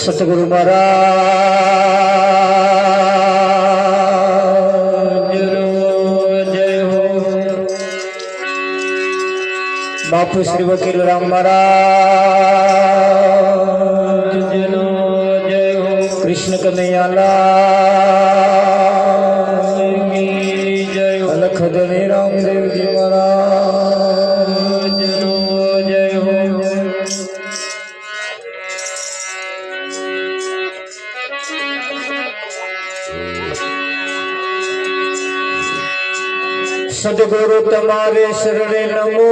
सतगुरु महाराज जय हो। बापू श्री वकील राम महाराज जय हो। कृष्ण कन्हैया लाल की जय हो। अलख धनी रामदेव जी महाराज जय हो। सदगुरु तुम्हारे शरणे नमो।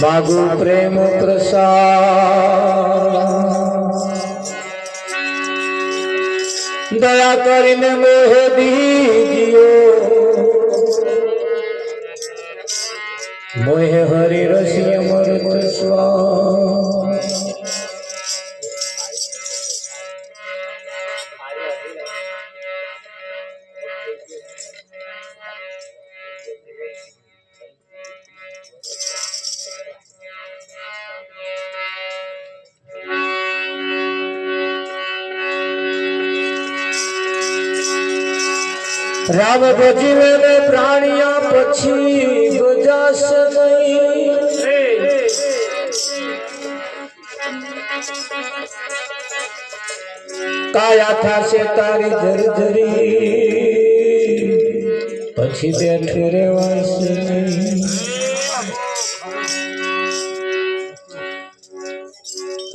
मागु प्रेम प्रसाद दया करीने मोहे दीजियो। मोहे हरि रसी अमृत स्वाद। राम भजीवे ने प्राणिया पछी बजास नहीं। काया था से तारी झरझरी पछी बैठे रेवास नहीं।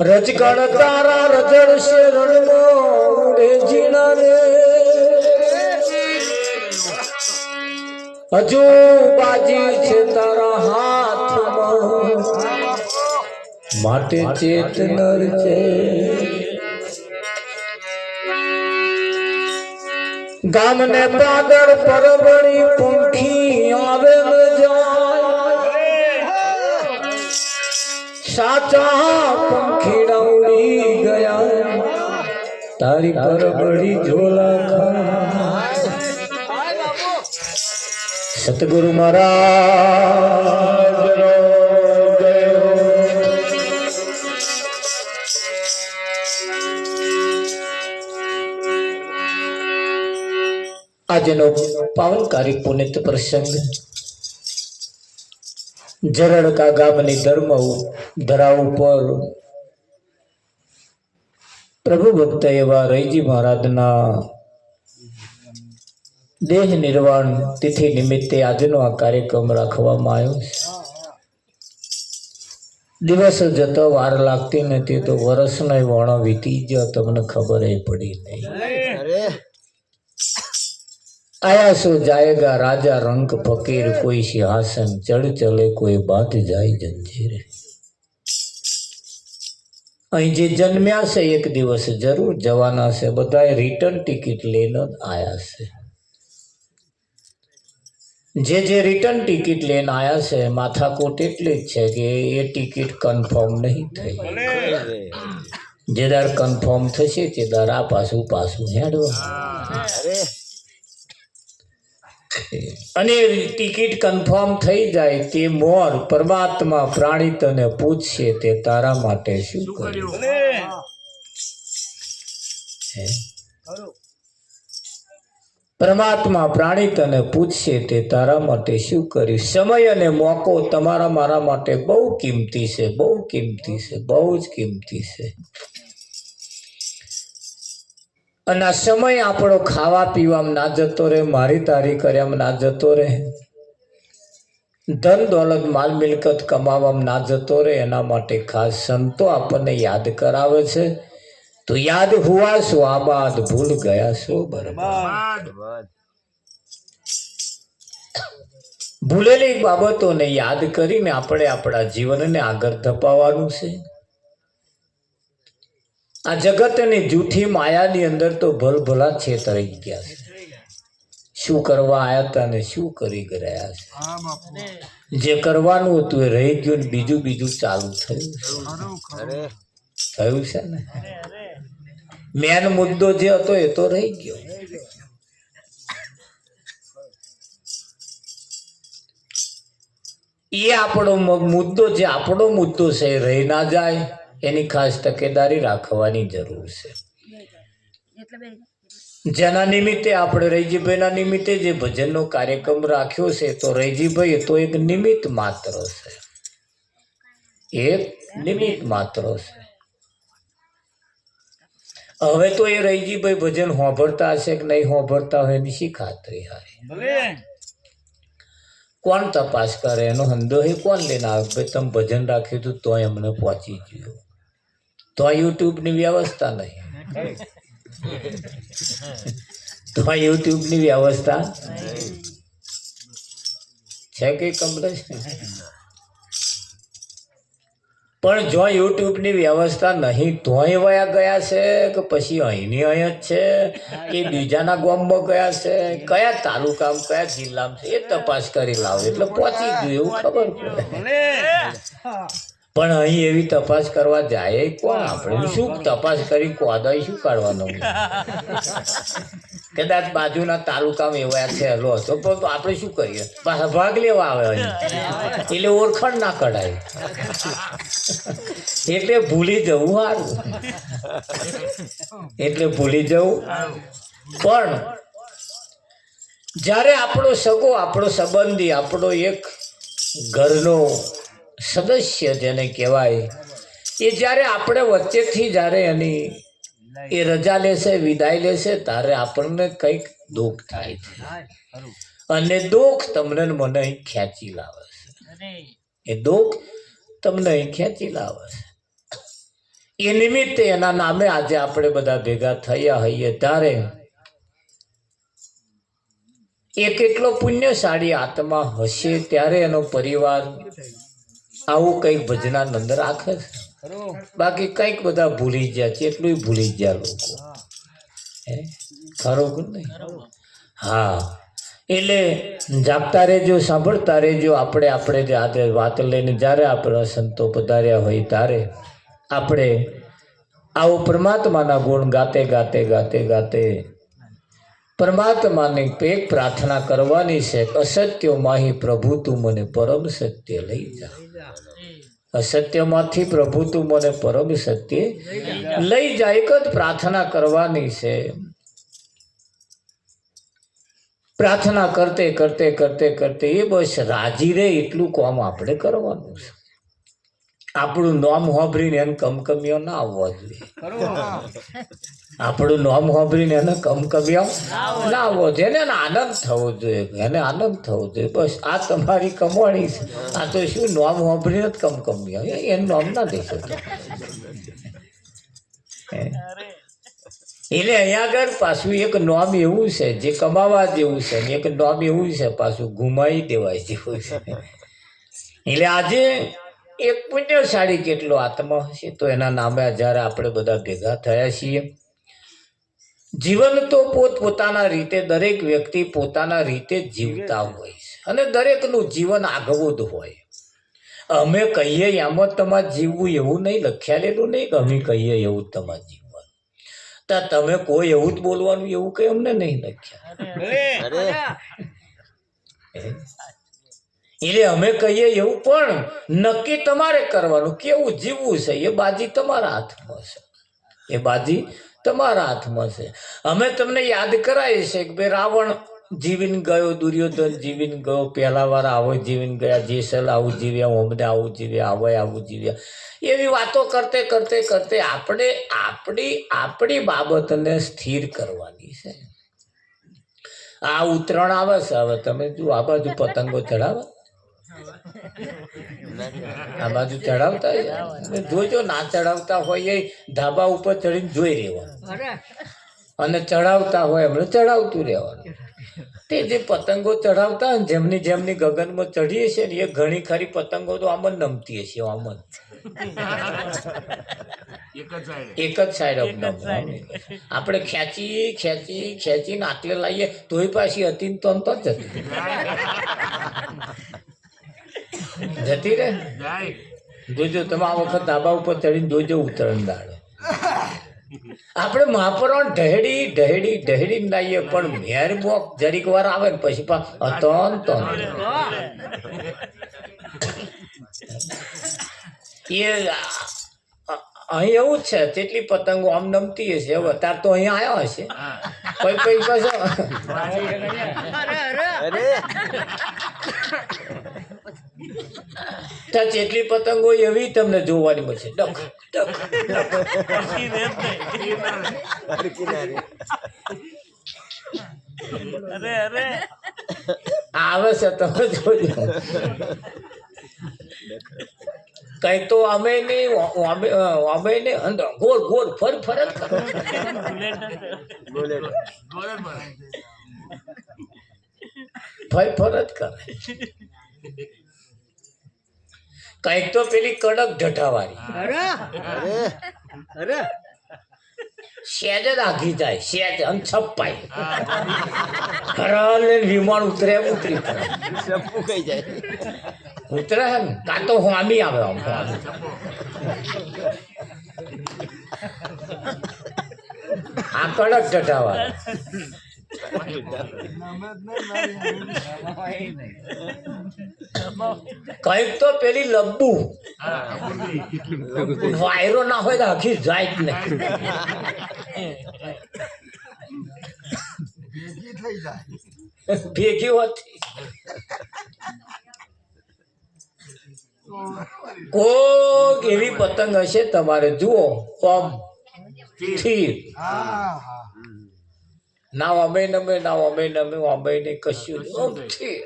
रजगण तारा रजड़ से रणमो उड़े जीना रे। हजू बाजी छे तारा हाथ में माटे चेत नर छे। गाम ने पागड़ परबड़ी पंखी आवे न जाए। साचा पंखीड़ा उड़ी गया तारी परबड़ी झोला खा। सतगुरु महाराज जय हो। આજનો પાવનકારી પુનિત પ્રસંગ જરડકા ગામની ધરાવ ઉપર પ્રભુ ભક્ત એવા રૈજી મહારાજના દેહ નિર્વાણ તિથિ નિમિત્તે આજનો આ કાર્યક્રમ રાખવામાં આવ્યો છે। દિવસ જતો વાર લાગતી નથી તો વર્ષનો વણો વીતી ગયો તમને ખબર પડી નહીં। आया सो जाएगा राजा रंग फकीर। कोई सिंहासन चढ़ चले कोई बात जाए जंजीर। अहीं जे जन्म्या से एक दिवस जरूर जवाना से बधाए रिटर्न टिकट लेने आया से। जे रिटर्न टिकट लेने आया से माथाकोट एटली ज छे के ए टिकट कन्फर्म नहीं थई। जे दार कन्फर्म थशे ते दार आ पाछू हेडवा। અને ટિકિટ કન્ફર્મ થઈ જાય તે મોર પરમાત્મા પ્રાણી તને પૂછશે તે તારા માટે શું કર્યું। પરમાત્મા પ્રાણી તને પૂછશે તે તારા માટે શું કર્યું। સમય અને મોકો તમારા મારા માટે બહુ કિંમતી છે, બહુ કિંમતી છે, બહુ જ કિંમતી છે। અને સમય આપણો ખાવા પીવામાં ના જતો રહે, મારી તારી કર્યામાં ના જતો રહે, ધન દોલત માલ મિલકત કમાવામાં ના જતો રહે। એના માટે ખાસ સંતો આપણને યાદ કરાવે છે तो याद हुआ सो आबाद, भूल ગયા સો બરબાદ। ભૂલેલી બાબતોને યાદ કરીને આપણે આપણા જીવનને આગળ ધપાવવાનું છે। આ જગતની જૂઠી માયાની અંદર તો ભલભલા છેતરાઈ ગયા છે। શું કરવા આયા હતા ને શું કરી ગયા છે? જે કરવાનું હતું એ રહી ગયું ને બીજું બીજું ચાલુ થયું છે ને। મેન મુદ્દો જે હતો એ તો રહી ગયો। એ આપણો મુદ્દો જે આપણો મુદ્દો છે એ રહી ના જાય એની ખાસ તકેદારી રાખવાની જરૂર છે। જેના નિમિત્તે આપણે રૈજીભાઈના નિમિત્તે જે ભજનનો કાર્યક્રમ રાખ્યો છે તો રૈજીભાઈ એ તો એક નિમિત્ત માત્ર છે, એક નિમિત્ત માત્ર છે। હવે તો એ રૈજીભાઈ ભજન હોંભરતા હશે કે નહીં હોંભરતા હોય એની શી ખાતરી હારી? કોણ તપાસ કરે એનો હંધો એ કોણ લઈને આવે? ભાઈ તમે ભજન રાખ્યું હતું તોય અમને પહોંચી ગયું, તો યુટ્યુબની વ્યવસ્થા નહીં, તો યુટ્યુબની વ્યવસ્થા છે કે કમલેશ? પણ જો યુટ્યુબની વ્યવસ્થા નહીં તોય વયા ગયા છે કે પછી અહીંની અહીં જ છે કે બીજાના ગામમાં ગયા છે, કયા તાલુકામાં કયા જિલ્લામાં છે એ તપાસ કરી લાવો એટલે પહોંચી ગયું એવું ખબર પડે। પણ અહીં એવી તપાસ કરવા જાય કોણ? આપણે શું તપાસ કરી કોદાઈ શું કાઢવાનો? કદાચ બાજુના તાલુકામાં એવા થયેલો હતો પણ આપણે શું કરીએ? ભાગ લેવા આવે અહીં એટલે ઓળખાણ ના કઢાય એટલે ભૂલી જવું સારું, એટલે ભૂલી જવું। પણ જ્યારે આપણો સગો, આપણો સંબંધી, આપણો એક ઘરનો સદસ્ય જેને કહેવાય એ જ્યારે આપણે વચ્ચેથી જ્યારે એની એ રજા લેશે, વિદાય લેશે ત્યારે આપણને કંઈક દુઃખ થાય છે અને દુઃખ તમને મને અહીં ખેંચી લાવે છે, એ દુઃખ તમને અહીં ખેંચી લાવે છે। એ નિમિત્તે એના નામે આજે આપણે બધા ભેગા થયા હોઈએ ત્યારે એ કેટલો પુણ્યશાળી આત્મા હશે ત્યારે એનો પરિવાર આવું કંઈક ભજનાનંદ રાખે છે। બાકી કંઈક બધા ભૂલી ગયા છે, એટલું ભૂલી ગયા લોકો, ખરો કે નહીં? હા, એટલે જાગતા રહેજો, સાંભળતા રહેજો। આપણે જે વાત લઈને જ્યારે આપણા સંતો પધાર્યા હોય ત્યારે આપણે આવો પરમાત્માના ગુણ ગાતે ગાતે ગાતે ગાતે પરમાત્માની એક પ્રાર્થના કરવાની છે, અસત્યો માહી પ્રભુ તું મને પરમ સત્ય લઈ જા। અસત્યમાંથી પ્રભુ તું મને પરમ સત્ય લઈ જા, એક જ પ્રાર્થના કરવાની છે। પ્રાર્થના કરતે કરતે કરતે કરતે એ બસ રાજી રહે એટલું કામ આપણે કરવાનું છે। આપણું નામ સાંભળીને એને કમકમિયો ના આવવા જોઈએ, આપણું નામ સાંભળીને એને કમકમિયો ના આવવો જોઈએ, એને આનંદ થવો જોઈએ, એને આનંદ થવો જોઈએ। બસ આ તમારી કમાણી છે, આ તો શું નામ સાંભળીને જ કમકમિયો, એનું નામ ના દઈ શકે। એટલે અહીંયા આગળ પાછું એક નામ એવું છે જે કમાવા જેવું છે ને એક નામ એવું છે પાછું ગુમાવી દેવાય જેવું છે। એટલે આજે એક પુણ્યશાળી કેટલો આત્મા હશે તો એના નામે જ્યારે આપણે બધા ભેગા થયા છીએ। જીવન તો પોતપોતાના રીતે દરેક વ્યક્તિ પોતાના રીતે જીવતા હોય છે અને દરેકનું જીવન આગવું જ હોય। અમે કહીએ એમ જ તમારે જીવવું એવું નહીં, લખ્યાલેલું નહીં કે અમે કહીએ એવું તમારે જીવવાનું, તો તમે કોઈ એવું જ બોલવાનું એવું કંઈ અમને નહીં લખ્યા। એટલે અમે કહીએ એવું પણ નક્કી તમારે કરવાનું, કેવું જીવવું છે એ બાજી તમારા હાથમાં છે, એ બાજી તમારા હાથમાં છે। અમે તમને યાદ કરાવીએ છીએ કે ભાઈ રાવણ જીવીને ગયો, દુર્યોધન જીવીને ગયો, પહેલા વાર આવો જીવીને ગયા, જેસલ આવું જીવ્યા, અમને આવું જીવ્યા, આવે આવું જીવ્યા, એવી વાતો કરતે કરતે કરતે આપણે આપણી બાબતને સ્થિર કરવાની છે। આ ઉત્તરાયણ આવે છે, હવે તમે જુઓ આ બાજુ પતંગો ચડાવે, આ બાજુ ચડાવતા જોજો, ના ચડાવતા હોય એ ધાબા ઉપર ચડીને જોઈ રહેવાનું, અને ચડાવતા હોય એમને ચડાવતું રહેવાનું. તે જે પતંગો ચડાવતા હોય જેમની જેમની ગગનમાં ચડીએ છે ને એ ઘણી ખરી પતંગો તો આમ જ નમતી હશે, આમ જ એક જ સાઈડ આપણે ખેંચી ખેંચી ખેંચીને આટલે લાવીએ તોય પાછી હતી ને તો જતી રે. જોજો તમે આ વખત ધાબા ઉપર ચડીને જોજો ઉત્તરાયણ દાડો આપણે મહાપરો ઢહેડી ઢહેડી ઢહેડી લાવીએ પણ મેર બોક જરીક વાર આવે ને પછી એ અહીં એવું જ છે. તેટલી પતંગો આમ નમતી હશે, હવે અત્યારે તો અહીંયા આવ્યો હશે કોઈ કોઈ પાછો જેટલી પતંગો એવી તમને જોવાની મળશે. ડક આવે છે તમે જોજો. કઈ તો અમે નહીં ગોળ ગોળ ફર ફર જ કરે, ફર ફર જ કરે. કઈક તો પેલી કડક ઢઢાવાળી સેજ જ આઘી જાય, સેજ અને છપાય ખરાને વિમાન ઉતરે ઉતરી જાય ઉતરે હે ને, કાં તો હોમી આવે આમ આ કડક ઢઢાવાળી. કઈક તો પેલી લબ્બુ વાયરો ના હોય તો આખી જાય જ નહીં, ભેગી હોતી. કોક એવી પતંગ હશે તમારે જુઓ ઓમ સ્થિર, ના અમે નમે ના અમે નમે અમે નહીં કશું ઓમ સ્થિર.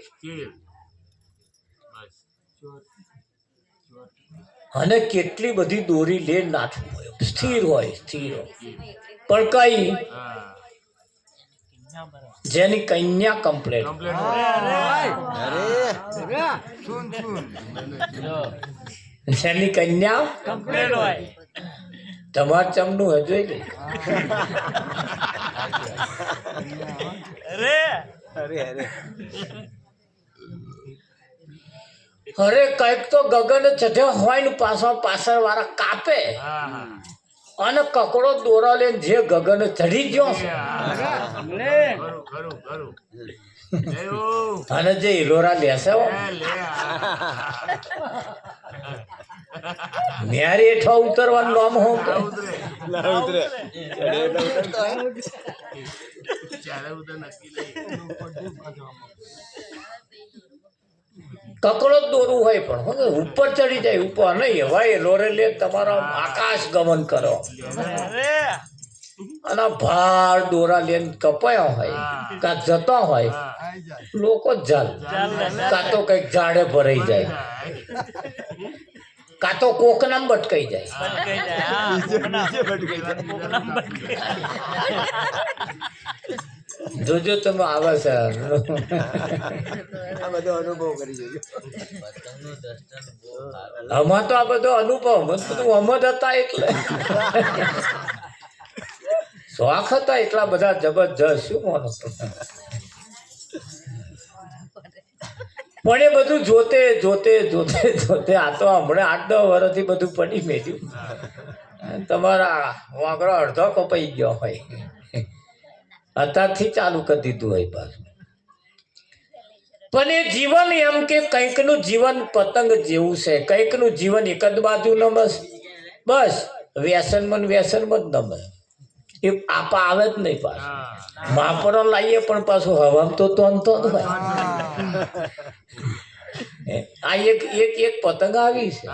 અને કેટલી બધી દોરી લે નાથવું હોય, સ્થિર હોય સ્થિર હોય. પણ કઈ જેની કન્યા કમ્પ્લેટ, જેની કન્યા કમ્પ્લેટ હોય તમાર ચમનું હજુ અરે કઈક તો ગગન ચઢ્યો હોય ને પાછળ વાળા કાપે અને કકડો દોરા લઈને જે ગગન ચઢી ગયો અને જે હિલોરા લેશે ન્યારી હેઠા ઉતરવાનું નામ હો કકડો જ દોરવું હોય પણ ઉપર ચડી જાય, ઉપર નહીં હવાય લોરે લે તમારો આકાશ ગમન કરો અને ભાર દોરા લઈને કપાયા હોય કાં જતા હોય લોકો જ જાલ, કાં તો કઈક ઝાડે ભરાઈ જાય, કાં તો કોકનામ ભટકાઈ જાય. જોજો તમે આવે છે આમાં તો આ બધો અનુભવ બધું અમદ હતા એટલે શોખ હતા એટલા બધા જબરજસ્ત શું માનો. પણ એ બધું જોતે જોતે જોતે જોતે આ તો હમણાં 8-10 વર્ષથી બધું પડી મેળ્યું. તમારા વાગડો અડધો કપાઈ ગયો હોય, અત્યારથી ચાલુ કરી દીધું હોય પાછું. પણ એ જીવન એમ કે કંઈકનું જીવન પતંગ જેવું છે, કંઈકનું જીવન એક જ બાજુ નમે, બસ વ્યસનમાં વ્યસનમાં જ નમે, એ આપા આવે જ નહીં પાછું. માપરો લાવીએ પણ પાછું હવામાં તો તો હોય. આ એક એક એક પતંગ આવી છે,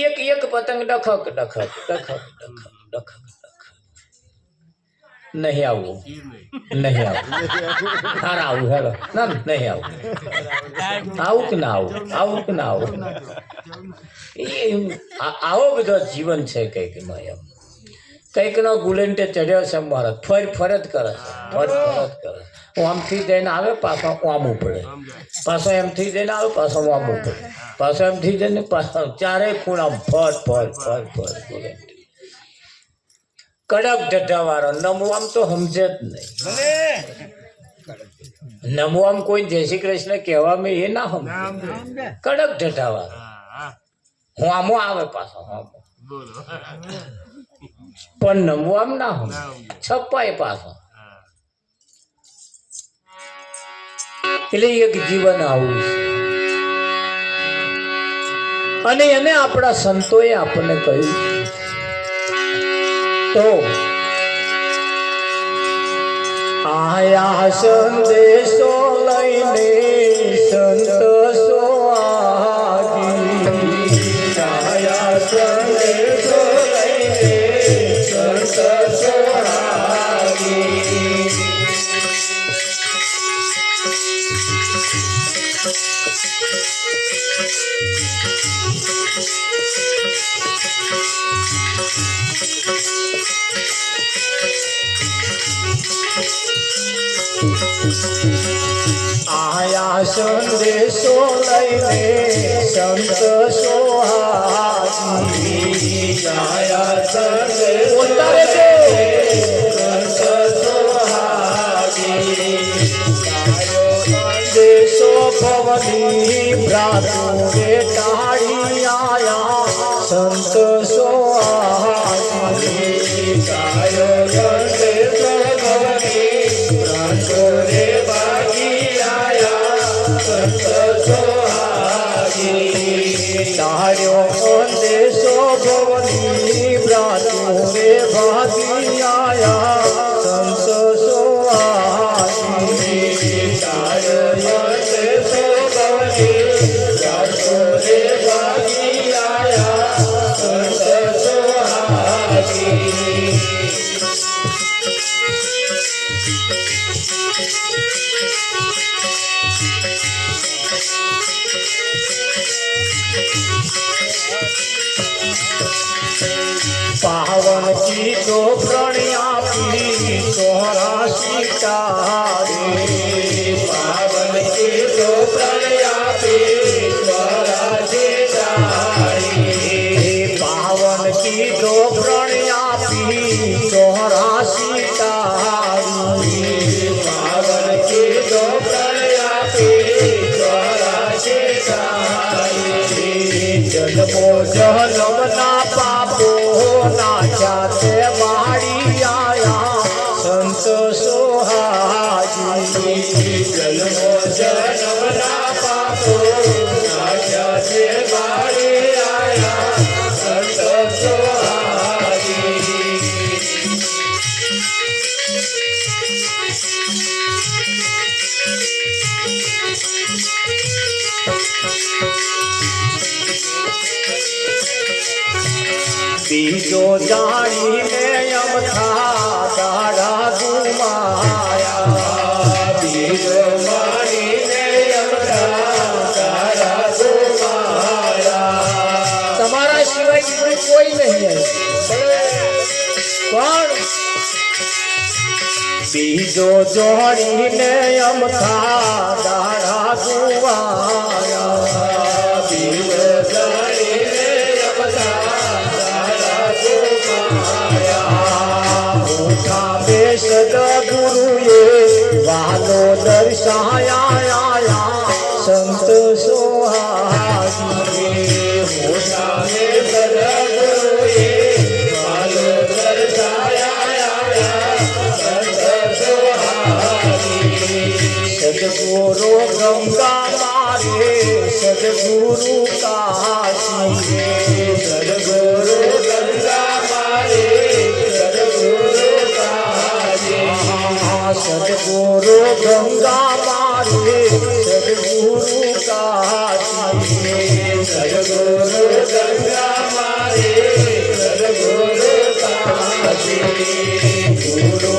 એક એક પતંગ ડખક ડખક ડખક ડખક ડખક નહીં આવવું, નહીં આવું, હાર આવું, હેલો ના નહીં આવું, આવું કે ના આવું, આવું કે ના આવું, આવો બધો જીવન છે કંઈકનો એમ. કંઈકનો ગુલેન્ટે ચડ્યો છે મારા, ફરજ કરે છે, ફરજ કરે. હું આમથી જઈને આવે પાછો આમું પડે, પાછો એમથી જઈને આવે પાછો આમું પડે, પાછો એમથી જઈને પાછો ચારેય ખૂણા ફટ ગુલેન્ટ. કડક ઢઢાવાળો નમવામ તો સમજે જ નહીં. નમવામ કોઈ જય શ્રી કૃષ્ણ કહેવામાં એ ના સમજે. કડક ઢઢાવાળો હું આમો આવે પાછો આમો, પણ નમવામ ના સમજે, છપાય પાછો. એટલે એક જીવન આવું છે. અને એને આપણા સંતોએ આપણને કહ્યું તો આયા સંદેશો લઈને સંત સોહાગી, આયા સંદેશો લઈને સંત સોહાગી. આયા સંદેશો લઈને સંત સોહાગી, આયા સંદેશો લઈને સંત સોહાગી. દેશો ભવની ભ્રાતુરે ટાળી આયા સંત સોહાગી, આયો સંદેશો ભવની ભ્રાતુરે તાર્યો દેશો ભવની ભ્રાતુરે ભાગી આયા સંત સોહાગી, તાર્યો દેશો ભવની ભ્રાતુરે ભાગી આયા સંત સોહાગી. પાવન ચીતો પ્રણ્યાપી તોરા સીતારે, પાવન ચીતો પ્રણ્યાપી તોરા સીતારે, પાવન ચીતો પ્રણ્યાપી તોરા સીતારે, પાવન ચીતો પ્રણ્યાપી તોરા સીતારે. જન્મો જન્મના પાપો નાચા તે મારી આયા સંત સોહાગી, જન્મો જન્મના પાપો નાચા તે મારી આયા સંત સોહાગી. બીજો જાણીને અમથા દાડા ગુમાયા, બીજો જાણીને અમથા દાડા ગુમાયા. તમારા સિવાય બીજું કોઈ નહીં, પણ બીજો જોડીને અમથા દાડા ગુમાયા, બીજો જાણીને અમથા સદગુરુએ વાલો દર્શાયા સંત સોહાગી, મોટા સદગુરુએ વાલો દર્શાયા સંત સોહાગી. સદગુરુ ગંગા મારે સદગુરુ કાશી, સદગુરુ ગંગા મારે સદગુરુ ગંગા મારે સદગુરુ કાશી, સદગુરુ ગંગા મારે સદગુરુ કાશી. ગુરુ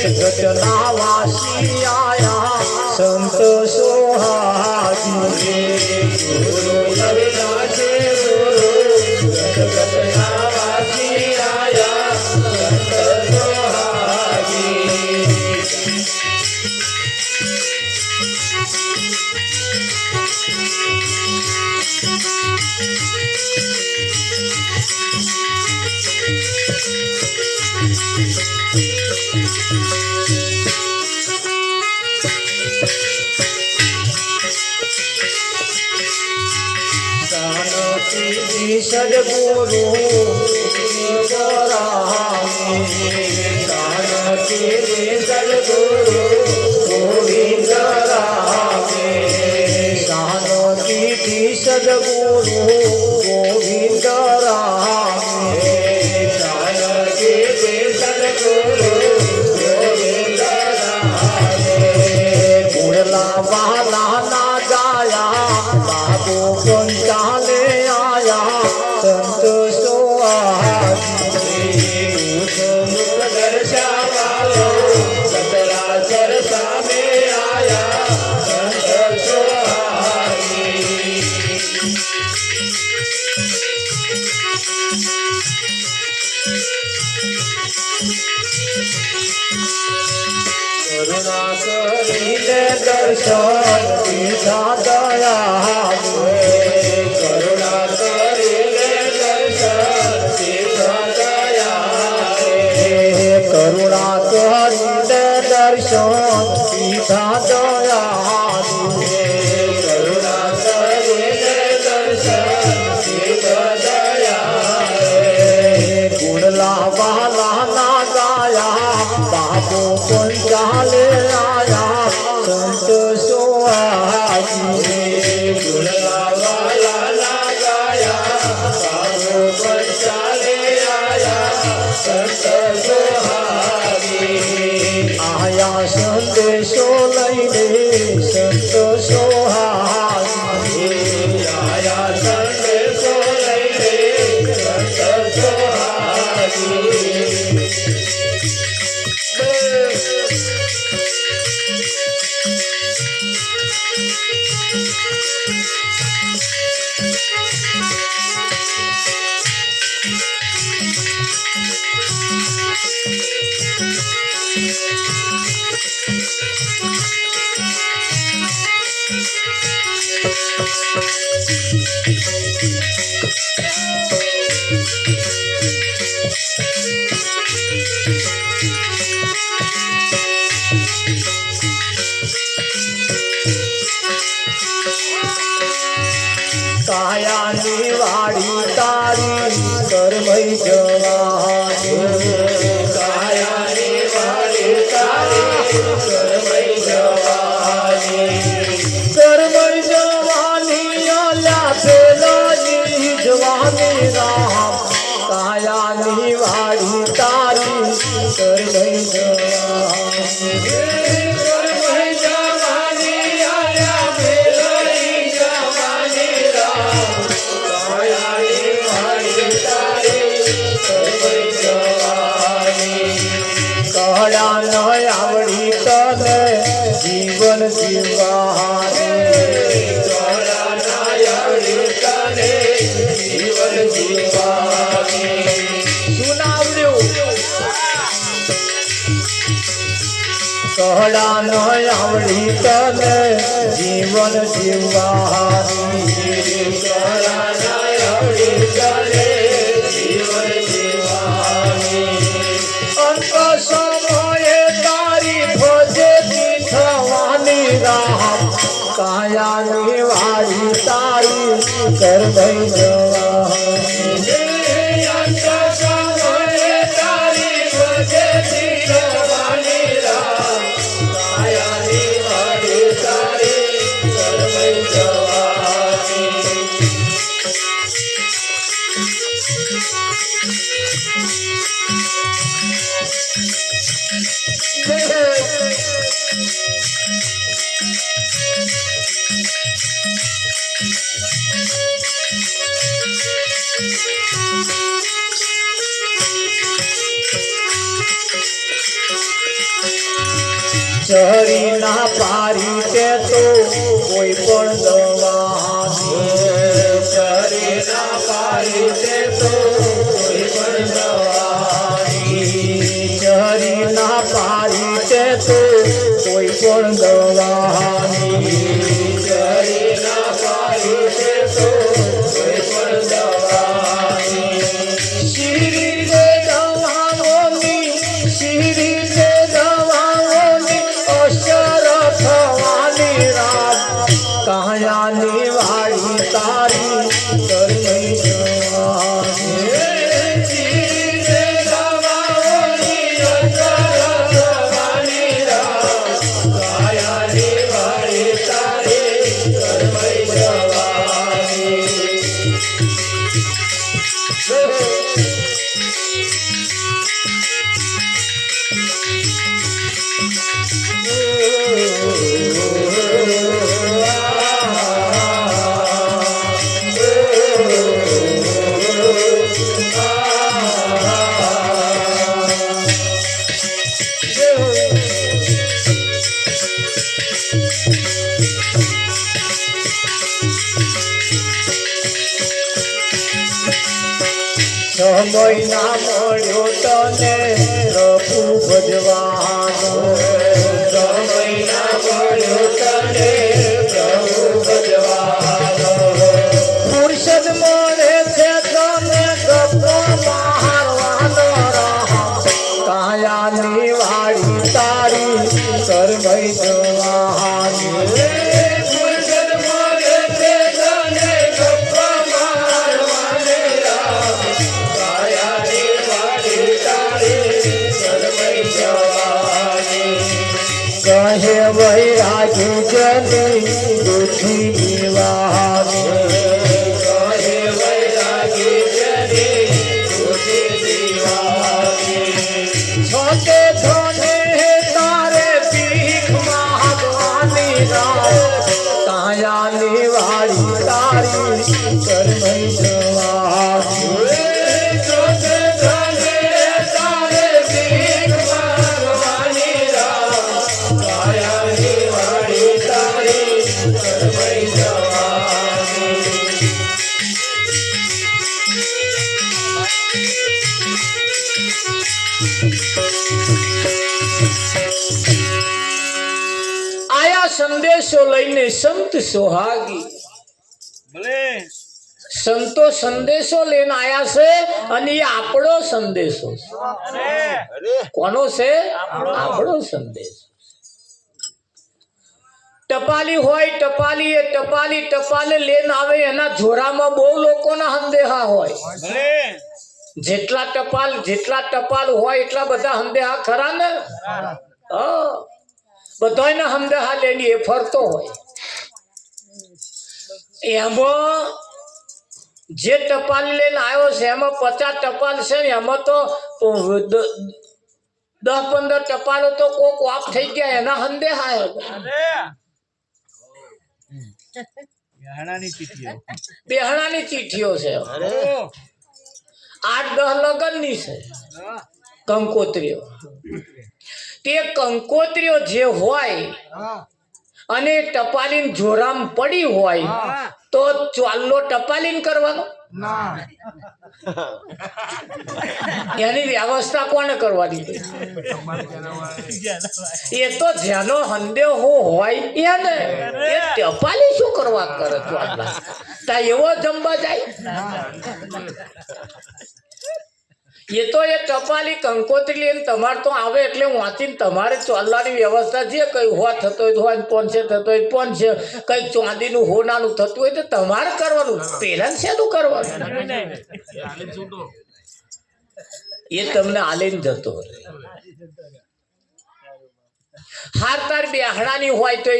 घटना वासी आया संत सोहागी गुरु अविनाश गुरु घटना वासी आया संत सोहागी सदगुरु सदगुरु गोविंद रामे सानोती सदगुरु गोविंद रामे सानोती सदगुरु गोविंद रामे गुड़ला वाला ना गाया बाबू पंचाले आया संत सोहागी मुख दर्शावालो सचराचर सामे आया संत सोहागी करुणा करीले दर्शन दीधा दया करुणा करीले दर्शन दीधा दया करुणा करीले दर्शन दीधा दया करुणा करीले दर्शन दीधा दया गुड़ला वाला ना गाया बाबू पंचाले आया संत सोहागी गुड़ला वाला ना गाया बाबू पंचाले आया संत सोहागी आया संदेशो लईने संत सोहागी आया संदेशो लईने संत सोहागी कायानी वाड़ी तारी करमई जवानी कायानी वाड़ी तारी करमई जवानी करमई जवानी आल्या पेलानी जवानी राम कायानी वाड़ी तारी करमई जवानी करमई जवानी आल्या पेलानी जवानी राम कायानी वाड़ी तारी करमई जवानी कहला न आवड़ी तने जीवन जीवानी कहला न आवड़ी तने जीवन जीवानी सुनाव्यो कहला न आवड़ी तने जीवन जीवानी कहला न आवड़ी तने जीवन जीवानी अंत समये तारी भजे तीर्थवानी राम कायानी वाड़ी तारी करमई जवानी अंत समये तारी भजे तीर्थवानी राम कायानी वाड़ी तारी करमई जवानी ચરી ના પારી તે તો કોઈ પણ દવાની ચરી ના પારી તે તો કોઈ પણ દવાની ચરી ના પારી તે તો કોઈ પણ દવાની ચરી ના પારી તે તો કોઈ પણ દવાની શીરી રે દવાઓની શીરી રે દવાઓની અસર થવાની રાત કાયાની વાળી તારી કરમઈ જવાની શીરી રે દવાઓની અસર થવાની રાત કાયાની વાળી તારી કરમઈ જવાની સમય ના મળ્યો તને પ્રભુ ભજવાનો સમય ના મળ્યો તને પ્રભુ ભજવાનો ફુરસદ મળે છે તને ગપ્પો મારવાનો કાયાની વાળી તારી કરમઈ જવાની ફુરસદ મળે છે તને ગપ્પો કહે વૈરાગી જની દુઃખી દીવાની કહે વૈરાગી જની દુઃખી દીવાની છોટે ધોને તારે ભીખ માંગવાની રાત કાયાની વાળી તારી કરમઈ જવાની છોટે ધોને તારે ભીખ માંગવાની રાત કાયાની વાળી તારી કરમઈ જવાની આયા સંદેશો લઈને સંત સોહાગી સંતો સંદેશો લઈને આયા છે અને એ આપણો સંદેશો છે કોનો છે આપણો સંદેશ ટપાલી હોય ટપાલી એ ટપાલી ટપાલે લઈને આવે એના જોરામાં બહુ લોકોના સંદેહા હોય જેટલા ટપાલ હોય એટલા બધા સંદેહા ખરા ને બધાના સંદેહા લઈને એ ફરતો હોય એમાં જે ટપાલ લઈને આવ્યો છે એમાં 50 ટપાલ છે ને એમાં તો 10-15 ટપાલો તો કોક વાપ થઈ ગયા એના સંદેહા બેહણાની ચીઠીઓ છે 8-10 લગનની છે કંકોત્રીઓ તે કંકોત્રીઓ જે હોય અને ટપાલીન જોરામ પડી હોય તો ચાલ્લો ટપાલીન કરવાનો એની વ્યવસ્થા કોને કરવાની એ તો જેનો સંદેહો હોય એને એ ટપાલી શું કરવા કરે ચાલ્લા તા એવો જમવા જાય એ તો એ ટપાલી કંકોત્રી લઈને તમારે તો આવે એટલે વાંચીને તમારે ચાલવાની વ્યવસ્થા જે કઈ હોવા થતો હોય પોનસે થતો હોય પોનસે કઈ ચાંદીનું હોનાનું થતું હોય તો તમારે કરવાનું પેલા શેનું કરવાનું એ તમને આલીને જતો હાર તાર બેહણાની હોય તો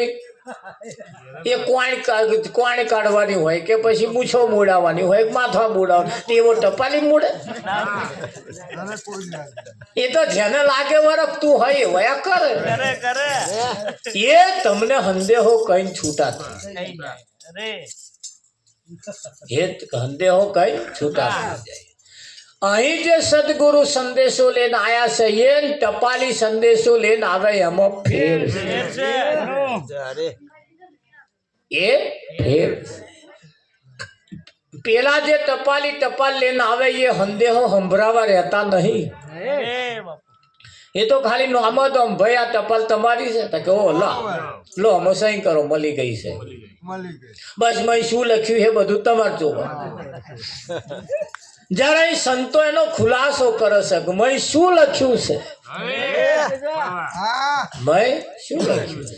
એ કોણ કાઢવાની હોય કે પછી મૂછો મોડાવવાની હોય માથા મોડાવવાની એવો ટપાલી મોડે એ તો જેને લાગે વરખતું હોય એ વયા કરે એ તમને સંદેહો કઈ છૂટા એ સંદેહો કઈ છૂટા જાય અહીં જે સદગુરુ સંદેશો લઈને આયા છે એ ને ટપાલી સંદેશો લઈને આવે એમાં ફેર છે. એ ફેર છે. પેલા જે ટપાલ લઈને આવે એ સંદેહો સંભળાવા રહેતા નહીં. એ તો ખાલી નામ જ આમ ભાઈ આ ટપાલ તમારી છે તો કે ઓ લો અમે સહી કરો મળી ગઈ છે બસ મેં શું લખ્યું છે બધું તમારે જોવા. જયારે સંતો એનો ખુલાસો કરે છે કે મેં શું લખ્યું છે, મેં શું લખ્યું છે.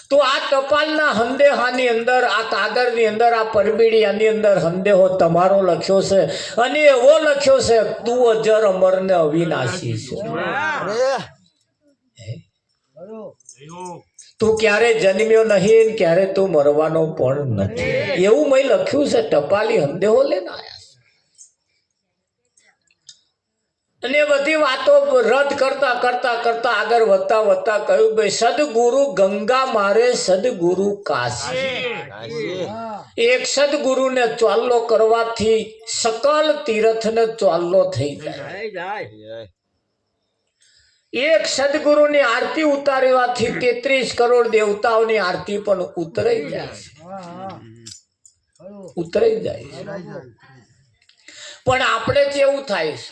તો આ ટપાલના સંદેહાની અંદર, આ કાગળની અંદર, આ પરબીડિયાની અંદર સંદેહો તમારો લખ્યો છે અને એવો લખ્યો છે તું અજર અમર ને અવિનાશી છે. તું ક્યારે જન્મ્યો નહીં, ક્યારે તું મરવાનો પણ નથી, એવું મેં લખ્યું છે. ટપાલી સંદેહો લઈને આયા અને બધી વાતો રદ કરતા કરતા કરતા આગળ વધતા કહ્યું ભાઈ સદગુરુ ગંગા મારે સદગુરુ કાશી. એક સદગુરુને ચોલ્લો કરવાથી સકલ તીર્થને ચોલ્લો થઈ જાય. એક સદગુરુની આરતી ઉતારવાથી 33 કરોડ દેવતાઓની આરતી પણ ઉતરાઈ જાય. પણ આપણે કેવું થાય છે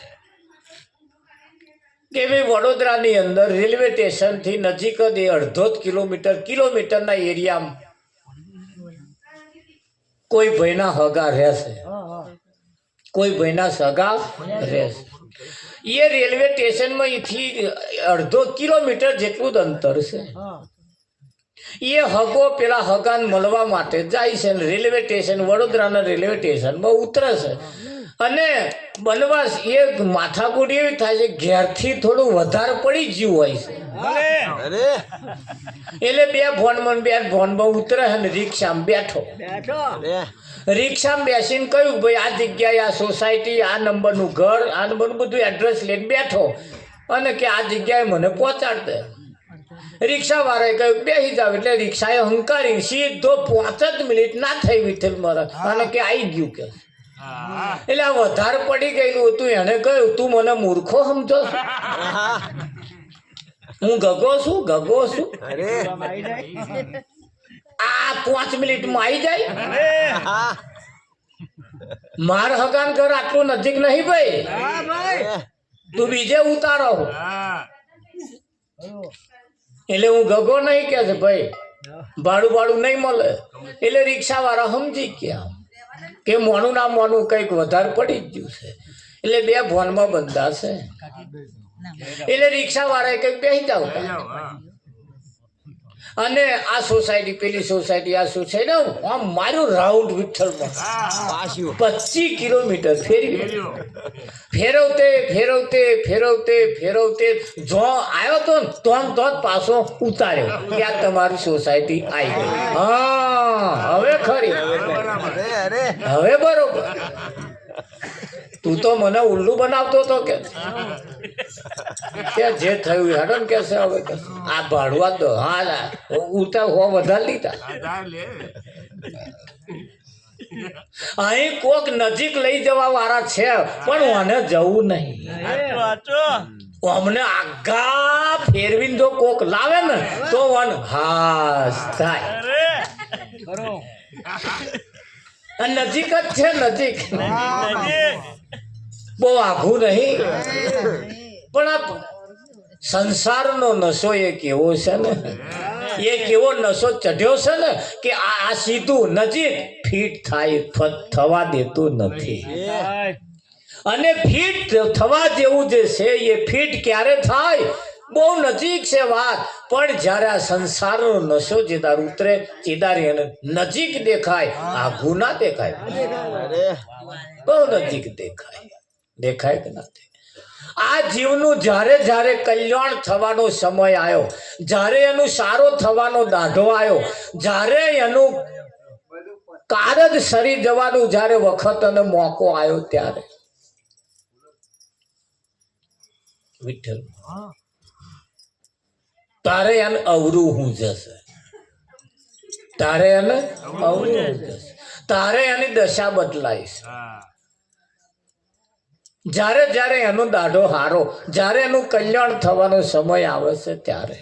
કે ભાઈ વડોદરાની અંદર રેલવે સ્ટેશન થી નજીક જ 1.5 કિલોમીટરના એરિયામાં કોઈ ભાઈના હગા રહેશે, કોઈ ભાઈના સગા રહેશે. એ રેલવે સ્ટેશનમાં અહીંથી 1.5 કિલોમીટર જેટલું જ અંતર છે. એ હગો પેલા હગાને મળવા માટે જાય છે ને રેલવે સ્ટેશન, વડોદરાના રેલવે સ્ટેશનમાં ઉતરે છે. અને બનવાસ એ માથાકૂટ એવી થાય છે ઘેરથી થોડું વધારે પડી ગયું હોય છે એટલે બે ભોનમાં ઉતરે છે ને રિક્ષામાં બેઠો. રિક્ષામાં બેસીને કહ્યું ભાઈ આ જગ્યાએ આ સોસાયટી, આ નંબરનું ઘર, આ નંબરનું બધું એડ્રેસ લઈને બેઠો અને કે આ જગ્યાએ મને પહોંચાડ દે. રિક્ષાવાળાએ કહ્યું બેસી જાવ. એટલે રિક્ષાએ હંકારી સીધો 5 જ મિનિટ ના થઈ વિઠ્ઠલ મહારાજ અને કે આવી ગયું કે. એટલે આ વધારે પડી ગયેલું હતું. એને કહ્યું તું મને મૂર્ખો સમજો છો, હું ગગો છું. આ 5 મિનિટમાં આવી જાય. માર હગાન ઘર આટલું નજીક નહીં ભાઈ, તું બીજે ઉતારો. એટલે હું ગગો નહીં કે છે ભાઈ, ભાડું નહીં મળે. એટલે રિક્ષા વાળા સમજી ગયા કે મોનું ના મોનું કંઈક વધારે પડી જ ગયું છે. એટલે બે ભોનમાં બંધાશે. એટલે રિક્ષા વાળાએ કંઈક બેસી જાવ અને આ સોસાયટી, પેલી સોસાયટી, આ સોસાયટી આમ મારું રાઉન્ડ વિઠ્ઠલમાં 25 કિલોમીટર ફેરવતે જો આવ્યો તો ને તો પાછો ઉતાર્યો કે આ તમારી સોસાયટી આવી ગઈ. હા હવે ખરી, હવે બરોબર. તું તો મને ઉલ્લુ બનાવતો હતો કે જે થયું હેડો ને કે છે હવે કે આ ભાડવા દો. હા ઉતાર હો વધારે લીધા. અહીં કોક નજીક લઈ જવા વાળા છે પણ મને જવું નહીં. અમને આગા ફેરવીને જો કોક લાવે ને તો વન હાસ થાય. નજીક જ છે, નજીક, બહુ આઘું નહીં. પણ આ સંસારનો નશો એક એવો છે ને, એક એવો નશો ચઢ્યો છે ને કે આ સીધું નજીક ફિટ થવા દેતું નથી. અને ફિટ થવા જેવું જે છે એ ફિટ ક્યારે થાય? બહુ નજીક છે વાત. પણ જ્યારે આ સંસારનો નશો જેદાર ઉતરે ચેદાર એને નજીક દેખાય, આઘું ના દેખાય. બહુ નજીક દેખાય કે ના? આ જીવનું જ્યારે કલ્યાણ થવાનો સમય આવ્યો, જ્યારે એનું સારો થવાનો દાઢો આવ્યો, જ્યારે એનું કારજ સરી જવાનું જ્યારે વખત અને મોકો આવ્યો ત્યારે વિઠ્ઠલ તારે એને અવરું હું જશે, તારે એને અવરું હું જશે, તારે એની દશા બદલાઈશ. જ્યારે જ્યારે એનો દાઢો હારો, જ્યારે એનું કલ્યાણ થવાનો સમય આવે છે ત્યારે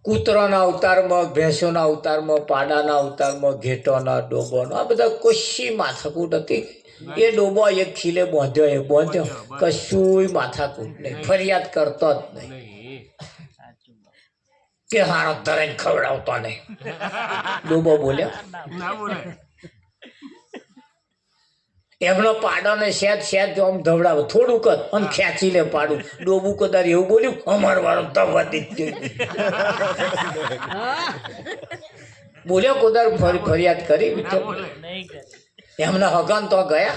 કૂતરાના અવતારમાં, ભેંસોના અવતારમાં, પાડાના અવતારમાં, ઘેટોના, ડોબોનો, આ બધા કશી માથાકૂટ હતી. એ ડોબો એક ખીલે બાંધ્યો કશું માથાકૂટ નહીં, ફરિયાદ કરતો જ નહીં કે હારો ધરાઈને ખવડાવતો નહીં. ડોબો બોલ્યા એમનો પાડાને સેજ આમ ધવડાવે થોડુંક જ આમ ખેંચી લે પાડું. ડોબું કદાચ એવું બોલ્યું અમાર વાળો ધવવા દીધી બોલ્યો કદાચ ફરિયાદ કરી એમના હગાન તો ગયા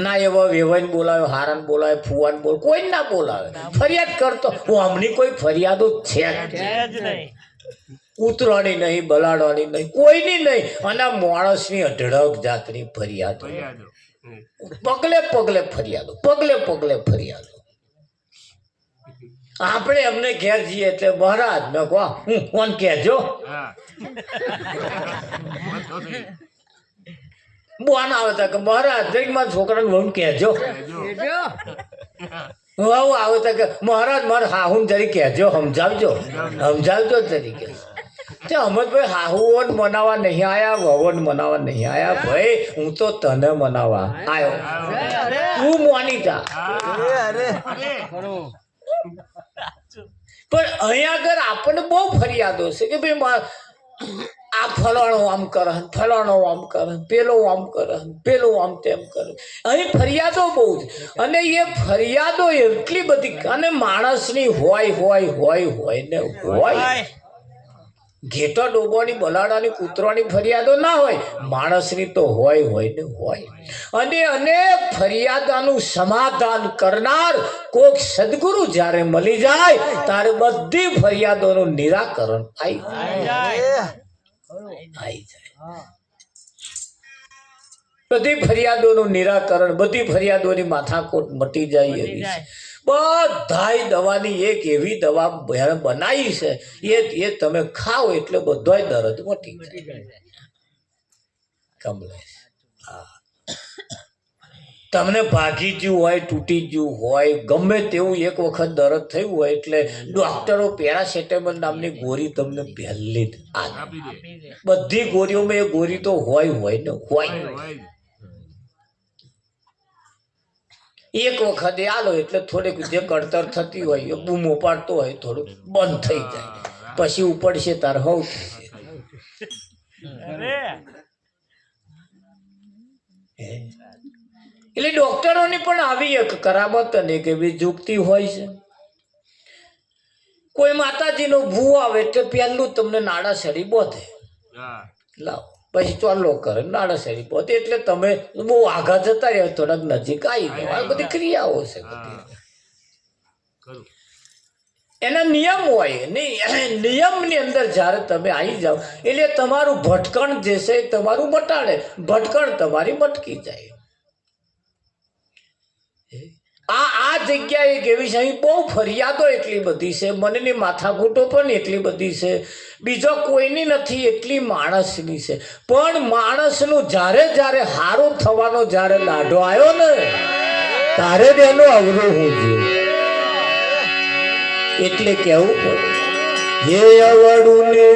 ના, એવો વેવાઈને બોલાવે, હારાને બોલાવે, ફુવાને બોલાવે, કોઈ ના બોલાવે. ફરિયાદ કરતો હમણી કોઈ ફરિયાદો છે જ નહીં, કૂતરાની નહીં, બલાડવાની નહીં, કોઈની નહીં. અને માણસની અઢળક જાતની ફરિયાદો, પગલે પગલે ફરિયાદો, પગલે પગલે ફરિયાદો. આપણે એમને ઘેર જઈએ એટલે મહારાજ મેં કહો હું કોણ કહેજો બોન આવે તા કે મહારાજ જઈ મારા છોકરાને વહુ કહેજો, વહુ આવે તા કે મહારાજ મારે હાહુન જરી કહેજો, સમજાવજો તરીકે. તે અમદભાઈ હાહુઓને મનાવા નહીં આયા, વહુઓને મનાવા નહીં આયા. ભાઈ હું તો તને મનાવા આવ્યો, તું મોનીતા. પણ અહીંયા આગળ આપણને બહુ ફરિયાદો છે કે ભાઈ આ ફલાણો આમ કરે, ફલાણો આમ કરે, પેલો આમ કરે, પેલો આમ તેમ કરે. અહીં ફરિયાદો બહુ છે. અને એ ફરિયાદો એટલી બધી, અને માણસની હોય ને હોય. ઘેટો ડોબોની, બલાડાની, કૂતરાની ફરિયાદો ના હોય, માણસની તો હોય ને હોય. અને અનેક ફરિયાદાનું સમાધાન કરનાર કોક સદગુરુ જ્યારે મળી જાય ત્યારે બધી ફરિયાદોનું નિરાકરણ આવી જાય. બધી ફરિયાદોનું નિરાકરણ, બધી ફરિયાદોની માથાકોટ મટી જાય એવી છે. બધાય દવાની એક એવી દવા બનાવી છે, એ તમે ખાઓ એટલે બધોય દર્દ મટી જાય. કમલેશ, તમને ભાગી ગયું હોય, તૂટી ગયું હોય, ગમે તેવું એક વખત દર્દ થયું હોય એટલે ડોક્ટરો પેરાસેટેમોલ નામની ગોળી તમને પહેલી જ આપે. બધી ગોળીઓમાં એ ગોળી તો હોય ને હોય. એક વખત આલો એટલે થોડીક જે કડતર થતી હોય એ બૂમો પાડતો હોય થોડુંક બંધ થઈ જાય, પછી ઉપડશે તાર હવ થશે. એટલે ડોક્ટરોની પણ આવી એક કરામત અને કે જુગતી હોય છે. કોઈ માતાજીનો ભૂ આવે એટલે પહેલું તમને નાડા સડી બોધે, લાવો પછી ચોલ્લો કરે, નાડા સડી બોધે એટલે તમે બહુ આઘા જતા રહ્યો, થોડાક નજીક આવી ગયો. આ બધી ક્રિયાઓ છે બધી. એના નિયમ હોય, નિયમની અંદર જ્યારે તમે આવી જાઓ એટલે તમારું ભટકણ જે છે તમારું મટાડે, ભટકણ તમારી મટકી જાય. આ જગ્યા એક એવી છે, અહીં બહુ ફરિયાદો એટલી બધી છે, મનની માથાકૂટો પણ એટલી બધી છે, બીજો કોઈની નથી, એટલી માણસની છે. પણ માણસનું જ્યારે હારું થવાનો જ્યારે લાડો આવ્યો ને ત્યારે જ એનું અવરોહવું જોઈએ. એટલે કેવું પડે હે અવળું ને